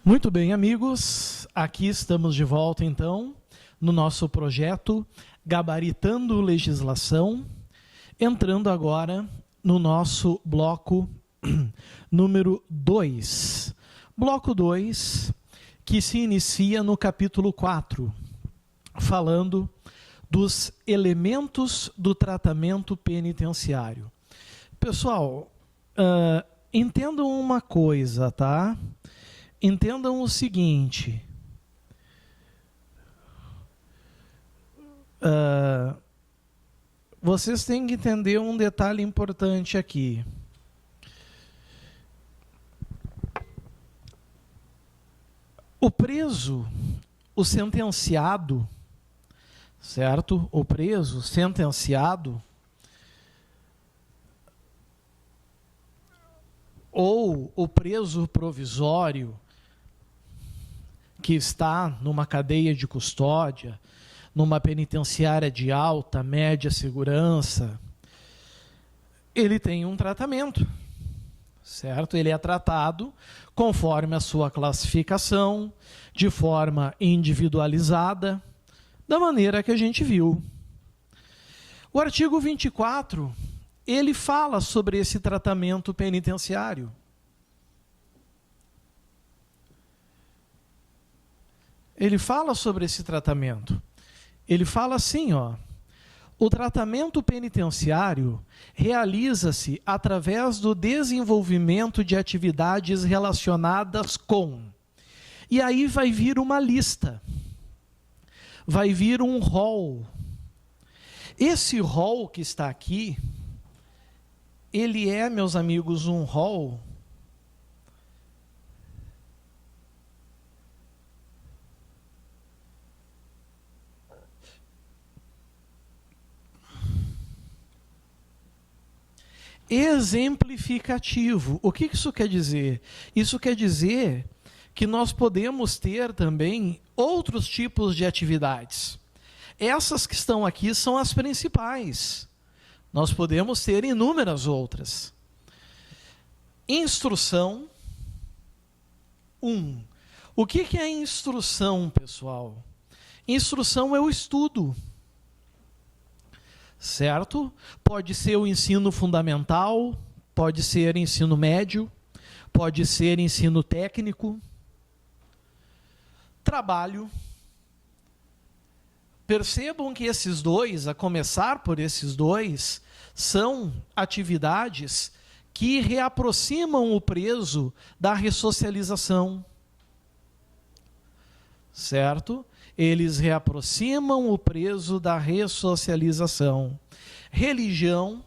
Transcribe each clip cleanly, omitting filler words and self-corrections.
Muito bem, amigos, aqui estamos de volta, então, no nosso projeto Gabaritando Legislação, entrando agora no nosso bloco número 2. Bloco 2, que se inicia no capítulo 4, falando dos elementos do tratamento penitenciário. Pessoal, entendam uma coisa, tá? Entendam o seguinte, vocês têm que entender um detalhe importante aqui. O preso, o sentenciado, certo? O preso, sentenciado, ou o preso provisório, que está numa cadeia de custódia, numa penitenciária de alta, média segurança, ele tem um tratamento, certo? Ele é tratado conforme a sua classificação, de forma individualizada, da maneira que a gente viu. O artigo 24, ele fala sobre esse tratamento penitenciário. Ele fala sobre esse tratamento. Ele fala assim, ó, o tratamento penitenciário realiza-se através do desenvolvimento de atividades relacionadas com... E aí vai vir uma lista, vai vir um rol. Esse rol que está aqui, ele é, meus amigos, um rol exemplificativo. O que isso quer dizer? Isso quer dizer que nós podemos ter também outros tipos de atividades. Essas que estão aqui são as principais. Nós podemos ter inúmeras outras. Instrução. O que é instrução, pessoal? Instrução é o estudo. Certo? Pode ser o ensino fundamental, pode ser ensino médio, pode ser ensino técnico. Trabalho. Percebam que esses dois, a começar por esses dois, são atividades que reaproximam o preso da ressocialização. Certo? Eles reaproximam o preso da ressocialização. Religião,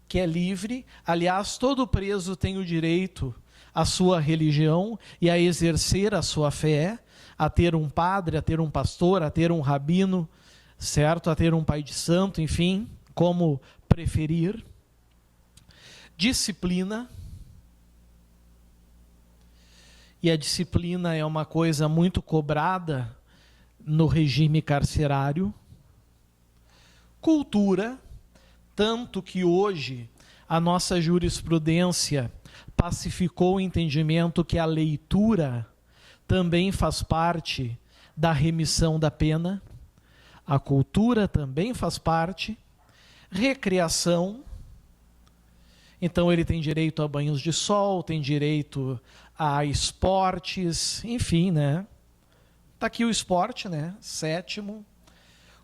que é livre. Aliás, todo preso tem o direito à sua religião e a exercer a sua fé, a ter um padre, a ter um pastor, a ter um rabino, certo? A ter um pai de santo, enfim, como preferir. Disciplina. E a disciplina é uma coisa muito cobrada no regime carcerário. Cultura, tanto que hoje a nossa jurisprudência pacificou o entendimento que a leitura também faz parte da remissão da pena. A cultura também faz parte. Recreação. Então ele tem direito a banhos de sol, tem direito a esportes, enfim, né? Está aqui o esporte, né? 7º.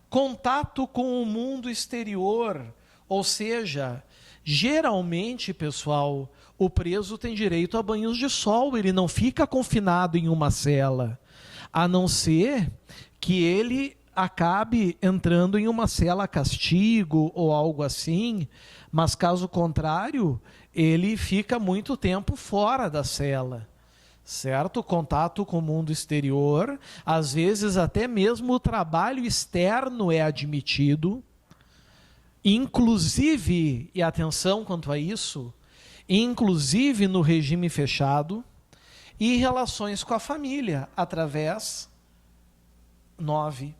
Contato com o mundo exterior, ou seja, geralmente, pessoal, o preso tem direito a banhos de sol, ele não fica confinado em uma cela, a não ser que ele acabe entrando em uma cela castigo ou algo assim, mas caso contrário, ele fica muito tempo fora da cela. Certo? Contato com o mundo exterior, às vezes até mesmo o trabalho externo é admitido, inclusive, e atenção quanto a isso, inclusive no regime fechado, e relações com a família, através, 9,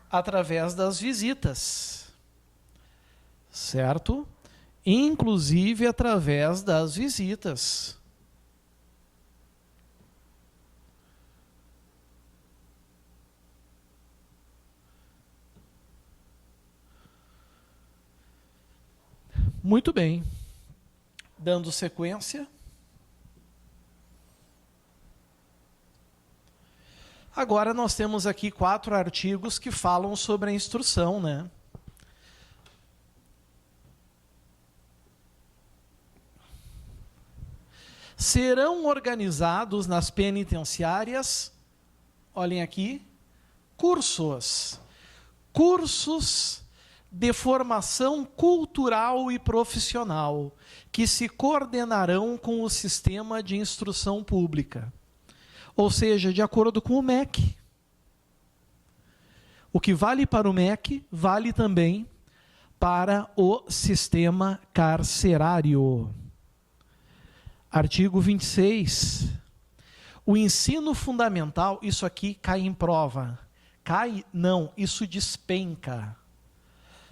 através das visitas, certo? Inclusive através das visitas. Muito bem. Dando sequência. Agora nós temos aqui 4 artigos que falam sobre a instrução, né? Serão organizados nas penitenciárias, olhem aqui, cursos de formação cultural e profissional, que se coordenarão com o sistema de instrução pública. Ou seja, de acordo com o MEC. O que vale para o MEC, vale também para o sistema carcerário. Artigo 26. O ensino fundamental, isso aqui cai em prova. Cai? Não, isso despenca.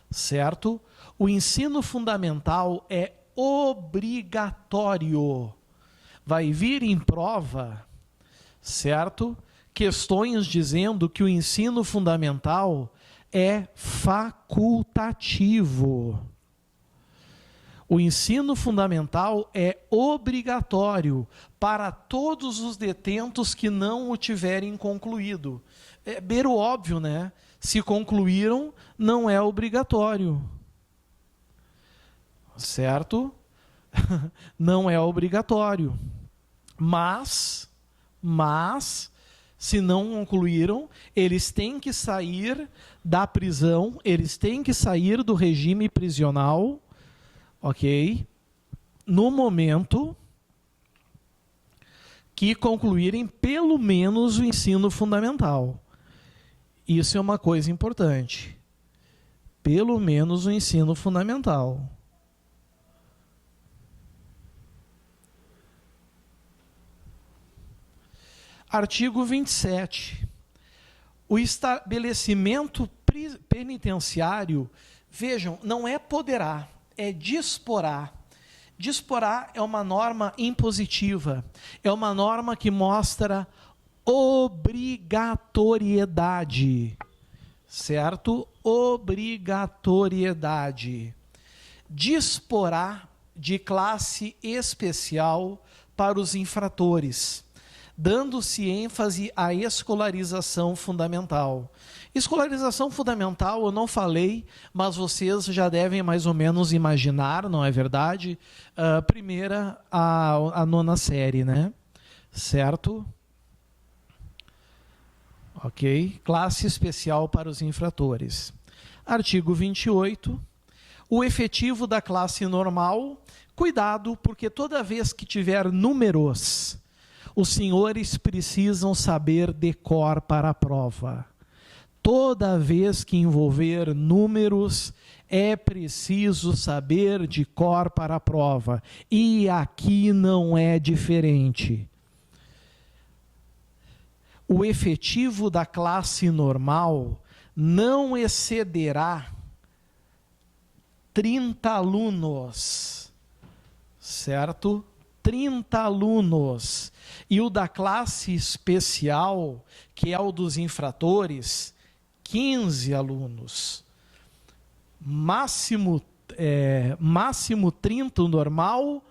Certo? O ensino fundamental é obrigatório. Vai vir em prova, certo? Questões dizendo que o ensino fundamental é facultativo. O ensino fundamental é obrigatório para todos os detentos que não o tiverem concluído. É beiro óbvio, né? Se concluíram, não é obrigatório. Certo? Não é obrigatório. Mas, se não concluíram, eles têm que sair da prisão, eles têm que sair do regime prisional, ok? No momento que concluírem pelo menos o ensino fundamental. Isso é uma coisa importante. Pelo menos o ensino fundamental. Artigo 27. O estabelecimento penitenciário, vejam, não é poderá, é disporá. Disporá é uma norma impositiva, é uma norma que mostra obrigatoriedade, certo? Obrigatoriedade. Disporá de classe especial para os infratores, dando-se ênfase à escolarização fundamental. Escolarização fundamental eu não falei, mas vocês já devem mais ou menos imaginar, não é verdade? Primeira a 9ª série, né? Certo? Ok? Classe especial para os infratores. Artigo 28. O efetivo da classe normal, cuidado, porque toda vez que tiver números, os senhores precisam saber de cor para a prova. Toda vez que envolver números, é preciso saber de cor para a prova. E aqui não é diferente. O efetivo da classe normal não excederá 30 alunos, certo? 30 alunos. E o da classe especial, que é o dos infratores, 15 alunos. Máximo 30 o normal,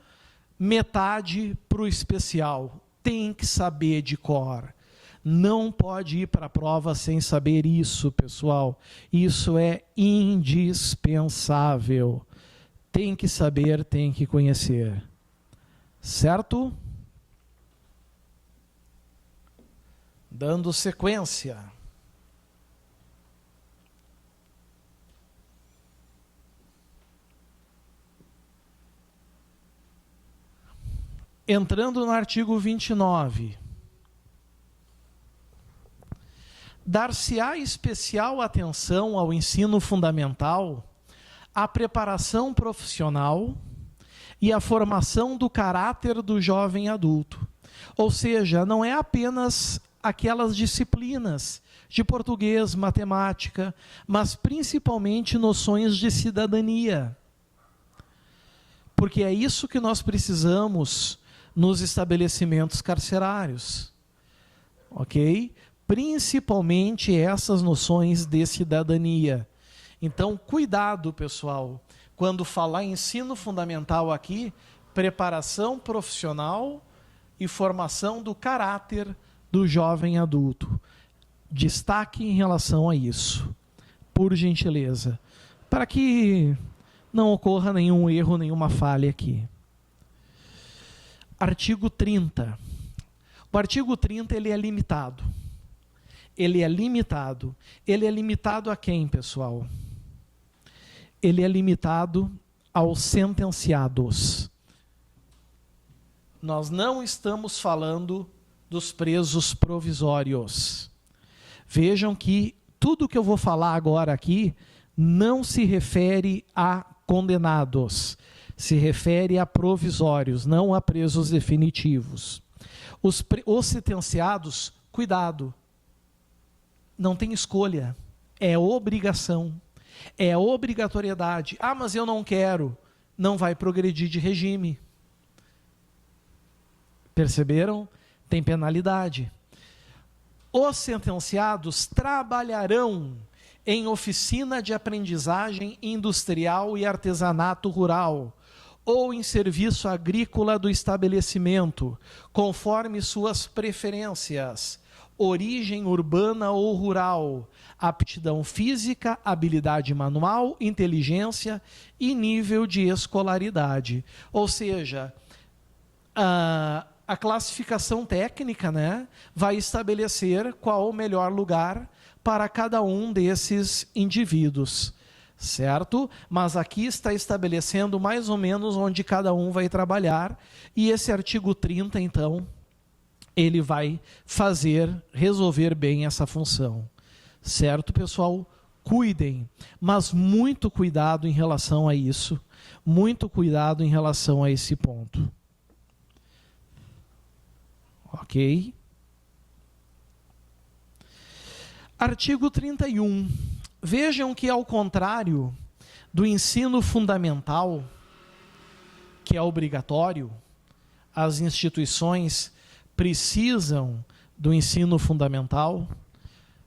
metade para o especial. Tem que saber de cor. Não pode ir para a prova sem saber isso, pessoal. Isso é indispensável. Tem que saber, tem que conhecer. Certo? Dando sequência. Entrando no artigo 29. Dar-se-á especial atenção ao ensino fundamental, à preparação profissional e à formação do caráter do jovem adulto. Ou seja, não é apenas aquelas disciplinas de português, matemática, mas principalmente noções de cidadania. Porque é isso que nós precisamos nos estabelecimentos carcerários. Ok? Principalmente essas noções de cidadania. Então, cuidado, pessoal. Quando falar ensino fundamental aqui, preparação profissional e formação do caráter do jovem adulto. Destaque em relação a isso, por gentileza, para que não ocorra nenhum erro, nenhuma falha aqui. Artigo 30. O artigo 30 ele é limitado. Ele é limitado. Ele é limitado a quem, pessoal? Ele é limitado aos sentenciados. Nós não estamos falando dos presos provisórios. Vejam que tudo que eu vou falar agora aqui não se refere a condenados, se refere a provisórios, não a presos definitivos. Os sentenciados, cuidado, não tem escolha, é obrigação, é obrigatoriedade. Ah, mas eu não quero, não vai progredir de regime. Perceberam? Tem penalidade. Os sentenciados trabalharão em oficina de aprendizagem industrial e artesanato rural, ou em serviço agrícola do estabelecimento, conforme suas preferências, origem urbana ou rural, aptidão física, habilidade manual, inteligência e nível de escolaridade. Ou seja, a classificação técnica, né, vai estabelecer qual o melhor lugar para cada um desses indivíduos, certo? Mas aqui está estabelecendo mais ou menos onde cada um vai trabalhar, e esse artigo 30, então, ele vai resolver bem essa função, certo, pessoal? Cuidem, mas muito cuidado em relação a isso, muito cuidado em relação a esse ponto. Ok? Artigo 31. Vejam que, ao contrário do ensino fundamental, que é obrigatório, as instituições precisam do ensino fundamental,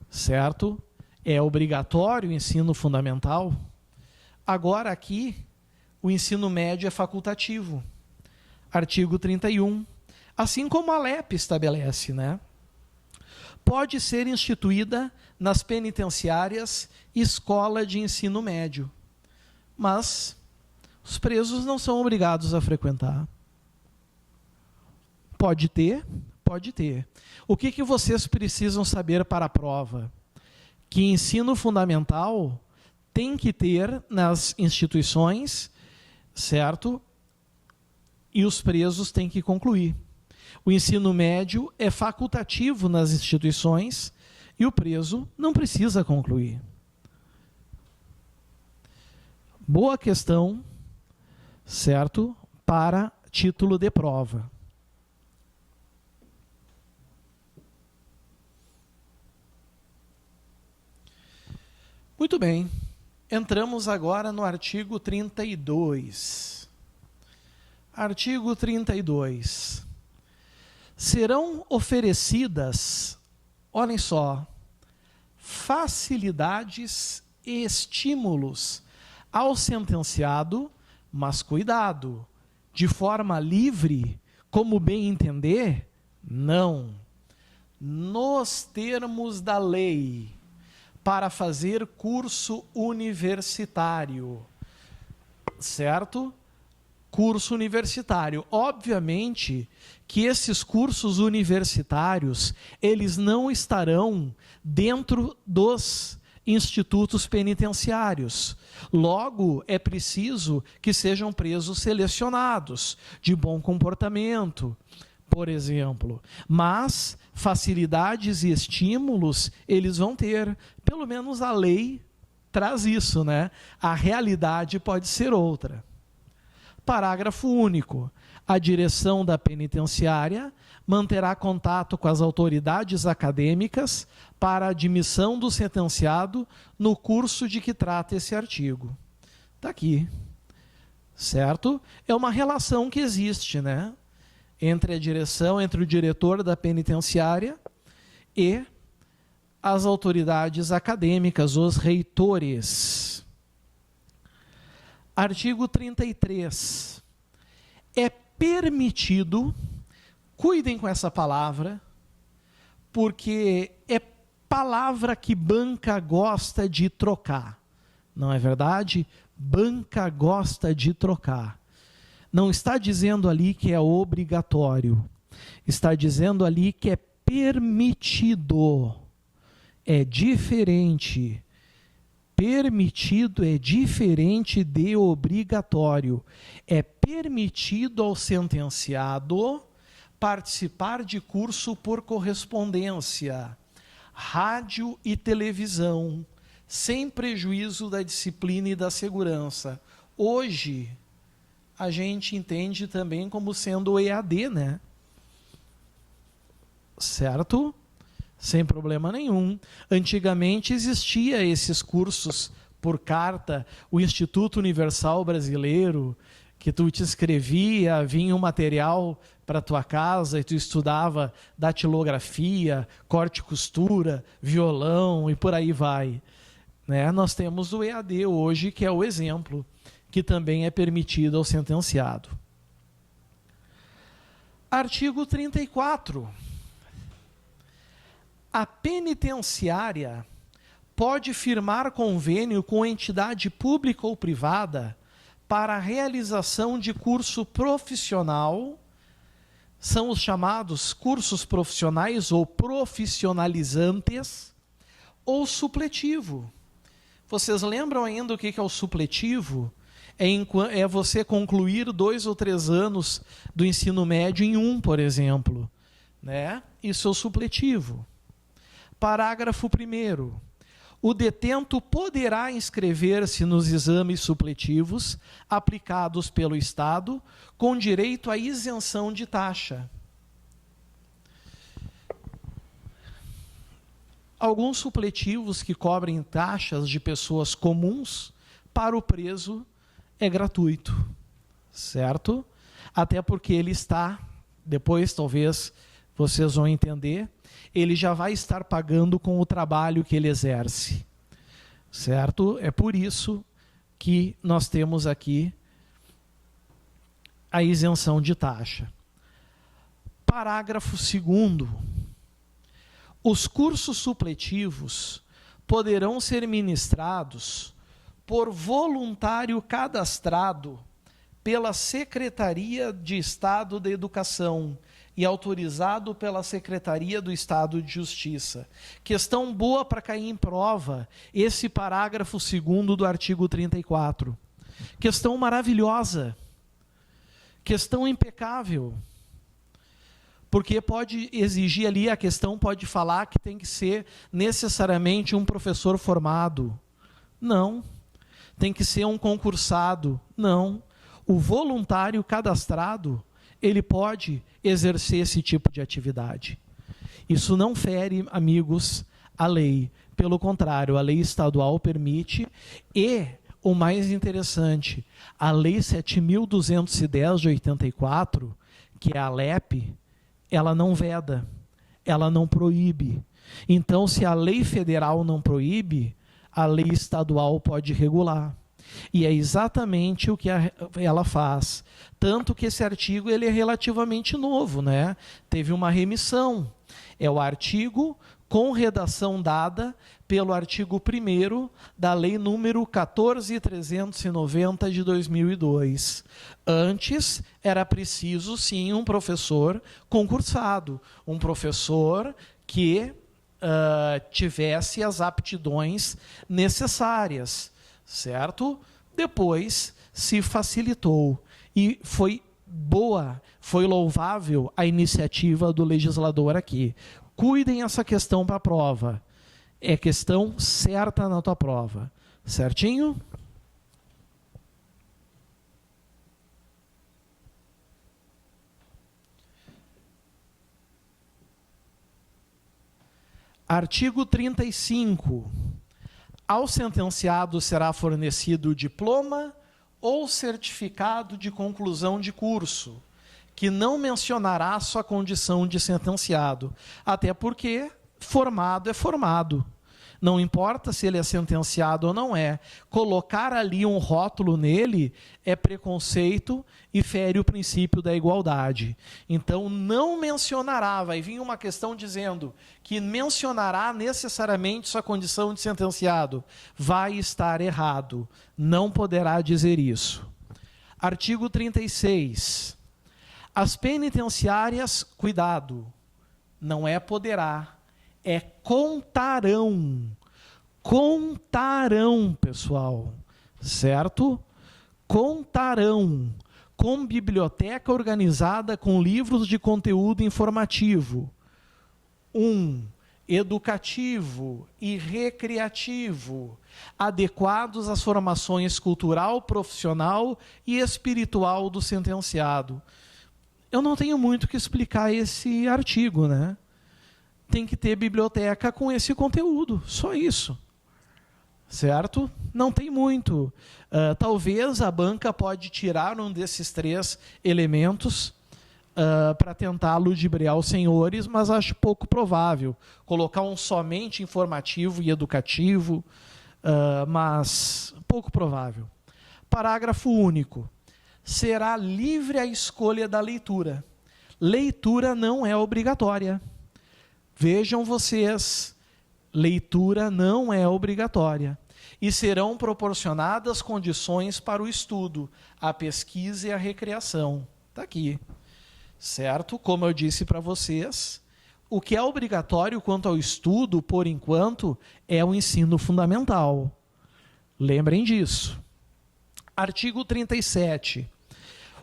certo? É obrigatório o ensino fundamental. Agora aqui, o ensino médio é facultativo. Artigo 31. Assim como a LEP estabelece, né? Pode ser instituída nas penitenciárias escola de ensino médio, mas os presos não são obrigados a frequentar. Pode ter, pode ter. O que vocês precisam saber para a prova? Que ensino fundamental tem que ter nas instituições, certo? E os presos têm que concluir. O ensino médio é facultativo nas instituições e o preso não precisa concluir. Boa questão, certo? Para título de prova. Muito bem. Entramos agora no artigo 32. Artigo 32. Serão oferecidas, olhem só, facilidades e estímulos ao sentenciado, mas cuidado, de forma livre, como bem entender? Não. Nos termos da lei, para fazer curso universitário, certo? Curso universitário. Obviamente que esses cursos universitários, eles não estarão dentro dos institutos penitenciários. Logo, é preciso que sejam presos selecionados, de bom comportamento, por exemplo. Mas facilidades e estímulos eles vão ter. Pelo menos a lei traz isso, né? A realidade pode ser outra. Parágrafo único. A direção da penitenciária manterá contato com as autoridades acadêmicas para a admissão do sentenciado no curso de que trata esse artigo. Está aqui, certo? É uma relação que existe, né? Entre a direção, entre o diretor da penitenciária e as autoridades acadêmicas, os reitores. Artigo 33. É permitido, cuidem com essa palavra, porque é palavra que banca gosta de trocar. Não é verdade? Banca gosta de trocar. Não está dizendo ali que é obrigatório. Está dizendo ali que é permitido. É diferente. Permitido é diferente de obrigatório. É permitido ao sentenciado participar de curso por correspondência, rádio e televisão, sem prejuízo da disciplina e da segurança. Hoje, a gente entende também como sendo o EAD, né? Certo? Sem problema nenhum. Antigamente existia esses cursos por carta, o Instituto Universal Brasileiro, que tu te escrevia, vinha um material para tua casa e tu estudava datilografia, corte e costura, violão e por aí vai. Né? Nós temos o EAD hoje, que é o exemplo, que também é permitido ao sentenciado. Artigo 34. A penitenciária pode firmar convênio com entidade pública ou privada para a realização de curso profissional, são os chamados cursos profissionais ou profissionalizantes, ou supletivo. Vocês lembram ainda o que é o supletivo? É você concluir 2 ou 3 anos do ensino médio em um, por exemplo. Né? Isso é o supletivo. Parágrafo 1º. O detento poderá inscrever-se nos exames supletivos aplicados pelo Estado com direito à isenção de taxa. Alguns supletivos que cobrem taxas de pessoas comuns, para o preso é gratuito, certo? Até porque ele está, depois talvez vocês vão entender, ele já vai estar pagando com o trabalho que ele exerce, certo? É por isso que nós temos aqui a isenção de taxa. Parágrafo 2º. Os cursos supletivos poderão ser ministrados por voluntário cadastrado pela Secretaria de Estado da Educação e autorizado pela Secretaria do Estado de Justiça. Questão boa para cair em prova, esse parágrafo 2º do artigo 34. Questão maravilhosa. Questão impecável. Porque pode exigir ali, a questão pode falar que tem que ser necessariamente um professor formado. Não. Tem que ser um concursado. Não. O voluntário cadastrado, ele pode exercer esse tipo de atividade. Isso não fere, amigos, a lei. Pelo contrário, a lei estadual permite e, o mais interessante, a lei 7.210 de 84, que é a LEP, ela não veda, ela não proíbe. Então, se a lei federal não proíbe, a lei estadual pode regular. E é exatamente o que ela faz. Tanto que esse artigo ele é relativamente novo, né? Teve uma remissão. É o artigo com redação dada pelo artigo 1º da Lei número 14.390 de 2002. Antes, era preciso, sim, um professor concursado, um professor que tivesse as aptidões necessárias, certo? Depois se facilitou e foi boa, foi louvável a iniciativa do legislador aqui. Cuidem essa questão para a prova. É questão certa na tua prova. Certinho? Artigo 35. Ao sentenciado será fornecido diploma ou certificado de conclusão de curso, que não mencionará sua condição de sentenciado, até porque formado é formado. Não importa se ele é sentenciado ou não é. Colocar ali um rótulo nele é preconceito e fere o princípio da igualdade. Então, não mencionará, vai vir uma questão dizendo que mencionará necessariamente sua condição de sentenciado. Vai estar errado. Não poderá dizer isso. Artigo 36. As penitenciárias, cuidado, não é poderá, é contarão. Contarão, pessoal, certo? Contarão com biblioteca organizada com livros de conteúdo informativo. Educativo e recreativo, adequados às formações cultural, profissional e espiritual do sentenciado. Eu não tenho muito que explicar esse artigo, né? Tem que ter biblioteca com esse conteúdo, só isso. Certo? Não tem muito. Talvez a banca pode tirar um desses 3 elementos para tentar ludibriar os senhores, mas acho pouco provável. Colocar um somente informativo e educativo, mas pouco provável. Parágrafo único. Será livre a escolha da leitura. Leitura não é obrigatória. Vejam vocês, leitura não é obrigatória. E serão proporcionadas condições para o estudo, a pesquisa e a recreação. Está aqui. Certo? Como eu disse para vocês, o que é obrigatório quanto ao estudo, por enquanto, é o ensino fundamental. Lembrem disso. Artigo 37.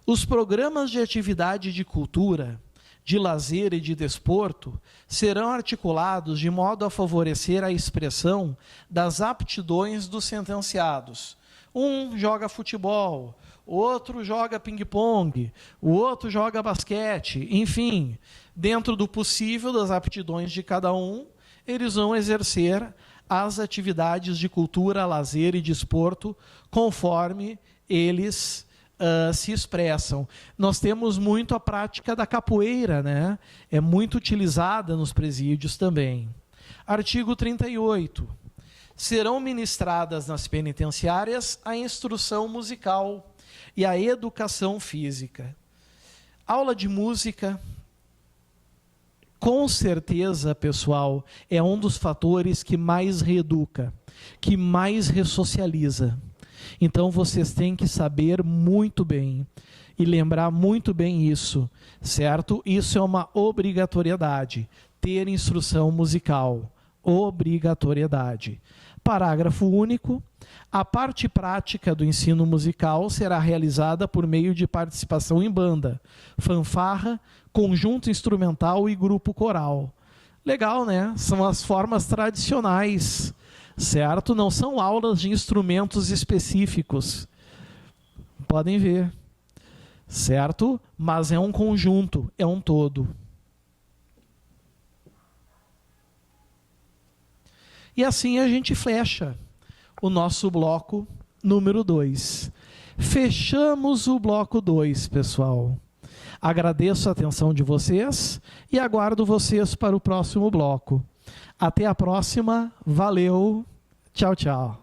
Os programas de atividade de cultura, de lazer e de desporto serão articulados de modo a favorecer a expressão das aptidões dos sentenciados. Um joga futebol, o outro joga ping-pong, o outro joga basquete, enfim, dentro do possível das aptidões de cada um, eles vão exercer as atividades de cultura, lazer e desporto conforme eles se expressam. Nós temos muito a prática da capoeira, né? É muito utilizada nos presídios também. Artigo 38. Serão ministradas nas penitenciárias a instrução musical e a educação física. Aula de música, com certeza, pessoal, é um dos fatores que mais reeduca, que mais ressocializa. Então, vocês têm que saber muito bem e lembrar muito bem isso, certo? Isso é uma obrigatoriedade, ter instrução musical, obrigatoriedade. Parágrafo único. A parte prática do ensino musical será realizada por meio de participação em banda, fanfarra, conjunto instrumental e grupo coral. Legal, né? São as formas tradicionais, certo? Não são aulas de instrumentos específicos. Podem ver, certo? Mas é um conjunto, é um todo. E assim a gente fecha o nosso bloco número 2. Fechamos o bloco 2, pessoal. Agradeço a atenção de vocês e aguardo vocês para o próximo bloco. Até a próxima. Valeu. Tchau, tchau.